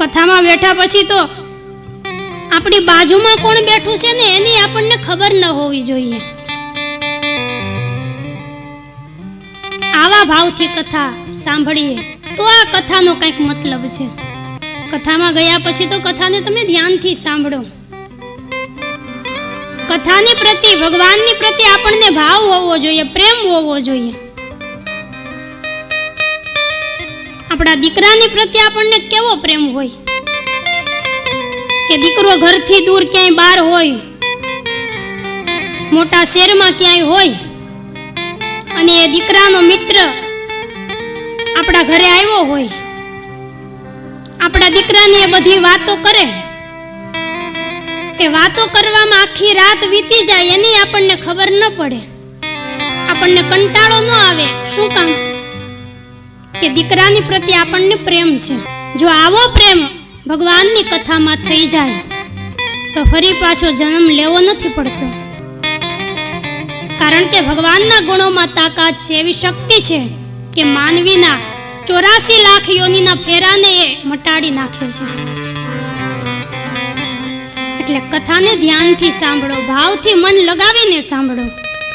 કથામાં બેઠા પછી તો આપણી બાજુમાં કોણ બેઠું છે ને એની આપણને ખબર ન હોવી જોઈએ. આવા ભાવથી કથા સાંભળીએ તો આ કથાનો કંઈક મતલબ છે. કથામાં ગયા પછી તો કથાને તમે ધ્યાનથી સાંભળો. કથાની પ્રતિ, ભગવાનની પ્રતિ આપણને ભાવ હોવો જોઈએ, પ્રેમ હોવો જોઈએ. આપણા દીકરાની પ્રતિ આપણને કેવો પ્રેમ હોય કે દીકરો ઘરથી દૂર ક્યાંય બહાર હોય, મોટા શહેરમાં ક્યાંય હોય, અને એ દીકરાનો મિત્ર આપણા ઘરે આવ્યો હોય, આપણા દીકરાની એ બધી વાતો કરે, એ વાતો કરવામાં આખી રાત વીતી જાય, એની આપણને ખબર ન પડે, આપણને કંટાળો ન આવે. શું કામ? કે દીકરાની પ્રત્યે આપણને પ્રેમ છે. જો આવો પ્રેમ ભગવાનની કથામાં થઈ જાય તો ફરી પાછો જન્મ લેવો નથી પડતો. કારણ કે ભગવાનના ગુણોમાં તાકાત છે, એવી શક્તિ છે કે માનવીના 84 લાખ યોનિના ફેરાને એ મટાડી નાખે છે. એટલે કથાને ધ્યાનથી સાંભળો, ભાવથી મન લગાવીને સાંભળો.